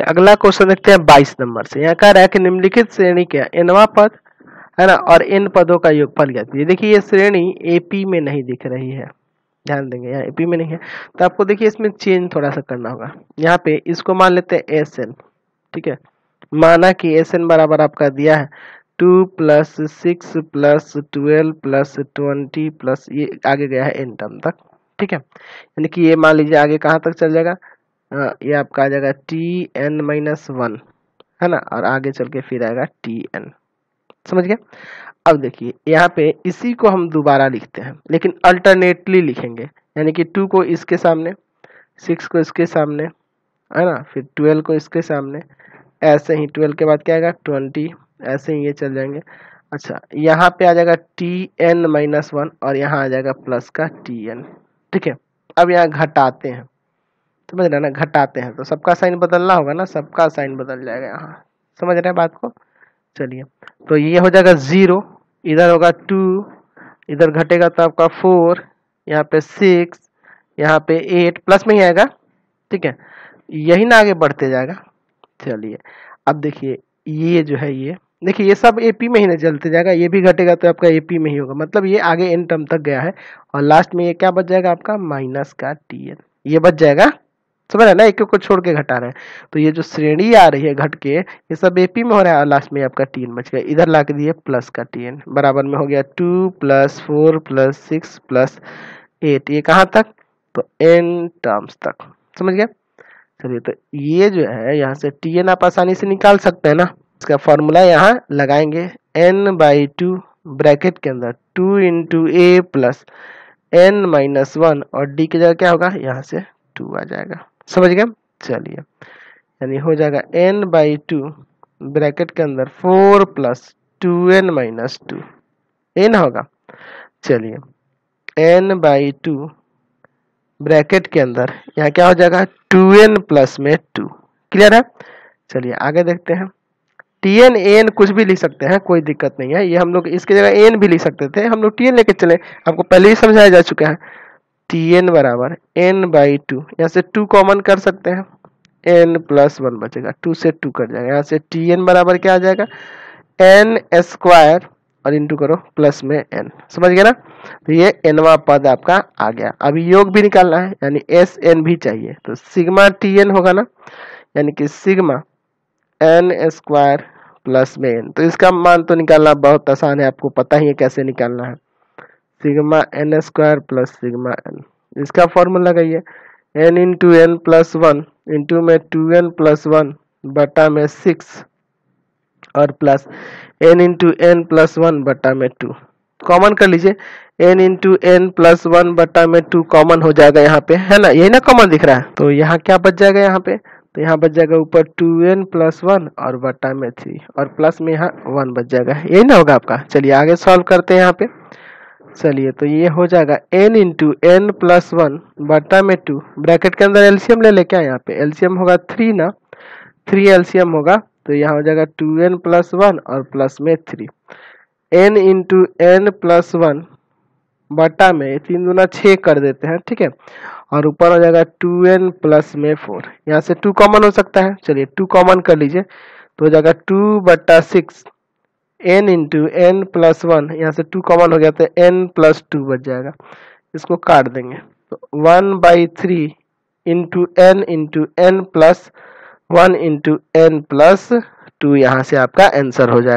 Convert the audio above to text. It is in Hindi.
अगला क्वेश्चन देखते हैं 22 नंबर से। यहाँ कह रहा है कि निम्नलिखित श्रेणी के nवां पद है ना और n पदों का योगफल ज्ञात कीजिए। देखिए ये श्रेणी एपी में नहीं दिख रही है, ध्यान देंगे यहाँ एपी में नहीं है, तो आपको देखिए इसमें चेंज थोड़ा सा करना होगा। यहाँ पे इसको मान लेते हैं एस एन, ठीक है, माना कि एस एन बराबर आपका दिया है 2 प्लस 6 प्लस 12 प्लस 20 प्लस ये आगे गया है एन टर्म तक, ठीक है। यानी कि ये मान लीजिए आगे कहाँ तक चल जाएगा, ये आपका आ जाएगा टी एन माइनस 1 है ना, और आगे चल के फिर आएगा टी एन, समझ गए। अब देखिए यहाँ पे इसी को हम दोबारा लिखते हैं लेकिन अल्टरनेटली लिखेंगे, यानी कि 2 को इसके सामने, 6 को इसके सामने है ना, फिर 12 को इसके सामने, ऐसे ही 12 के बाद क्या आएगा 20, ऐसे ही ये चल जाएंगे। अच्छा यहाँ पे आ जाएगा टी एन माइनस 1 और यहाँ आ जाएगा प्लस का टी एन, ठीक है। अब यहाँ घटाते हैं, समझ रहे हैं ना, घटाते हैं तो सबका साइन बदलना होगा ना, सबका साइन बदल जाएगा यहाँ, समझ रहे हैं बात को। चलिए तो ये हो जाएगा 0, इधर होगा 2, इधर घटेगा तो आपका 4, यहाँ पे 6, यहाँ पे 8 प्लस में ही आएगा, ठीक है, यही ना आगे बढ़ते जाएगा। चलिए अब देखिए ये जो है ये देखिए ये सब एपी में ही ना चलते जाएगा, ये भी घटेगा तो आपका एपी में ही होगा, मतलब ये आगे एन टर्म तक गया है और लास्ट में ये क्या बच जाएगा आपका माइनस का टी एन, ये बच जाएगा, समझ रहे ना, एक को छोड़ के घटा रहे हैं तो ये जो श्रेणी आ रही है घट के ये सब एपी में हो रहा है और लास्ट में आपका टी एन बच गया, इधर ला के दिए प्लस का टी एन बराबर में हो गया 2 प्लस 4 प्लस 6 प्लस 8, ये कहाँ तक तो एन टर्म्स तक, समझ गया। चलिए तो ये जो है यहाँ से टी एन आप आसानी से निकाल सकते हैं ना, इसका फॉर्मूला यहाँ लगाएंगे n/2 ब्रैकेट के अंदर 2 इंटू ए प्लस n माइनस 1 और डी की जगह क्या होगा यहाँ से 2 आ जाएगा, समझ गए। चलिए यानी हो जाएगा n/2 ब्रैकेट के अंदर 4 प्लस 2n माइनस 2, ये ना होगा। चलिए n/2 ब्रैकेट के अंदर यहाँ क्या हो जाएगा 2n प्लस में 2, क्लियर है। चलिए आगे देखते हैं, टी एन एन कुछ भी लिख सकते हैं, कोई दिक्कत नहीं है, ये हम लोग इसके जगह एन भी लिख सकते थे, हम लोग टी एन लेके चले, आपको पहले ही समझाया जा चुका है। टी एन बराबर n/2, यहाँ से 2 कॉमन कर सकते हैं, n प्लस 1 बचेगा, 2 से 2 कट जाएगा, यहाँ से टी एन बराबर क्या आ जाएगा n स्क्वायर और इंटू करो प्लस में n, समझ गए ना। तो ये nवां पद आपका आ गया। अभी योग भी निकालना है यानी एस एन भी चाहिए, तो सिग्मा टी एन होगा ना, यानी कि सिग्मा n स्क्वायर प्लस में n, तो इसका मान तो निकालना बहुत आसान है, आपको पता ही है कैसे निकालना है, sigma n square plus sigma n, इसका फॉर्मूला लगाइए n into n plus 1 into में 2n प्लस 1 बटा में 6 और plus n into n plus 1 बटा में 2, कॉमन कर लीजिए n इंटू एन प्लस 1 बटा में 2 कॉमन हो जाएगा यहाँ पे, है ना, यही ना कॉमन दिख रहा है, तो यहाँ क्या बच जाएगा यहाँ पे, तो यहाँ बच जाएगा ऊपर 2n प्लस 1 और बटा में 3 और प्लस में यहाँ 1 बच जाएगा, यही ना होगा आपका। चलिए आगे सॉल्व करते हैं यहाँ पे। चलिए तो ये हो जाएगा n इंटू एन प्लस 1 बटा में 2 ब्रैकेट के अंदर एलसीएम ले ले, क्या यहाँ पे एलसीएम होगा 3 ना, 3 एलसीएम होगा तो यहाँ हो जाएगा 2n प्लस 1 और प्लस में 3, n इंटू एन प्लस 1 बटा में 3 दूना 6 कर देते हैं, ठीक है, और ऊपर हो जाएगा 2n प्लस में 4, यहाँ से 2 कॉमन हो सकता है, चलिए 2 कॉमन कर लीजिए तो हो जाएगा 2 बटा 6 n इंटू एन प्लस 1, यहाँ से 2 कॉमन हो गया तो n प्लस 2 बच जाएगा, इसको काट देंगे तो 1/3 into n plus 1 into n plus 2, यहाँ से आपका आंसर हो जाएगा।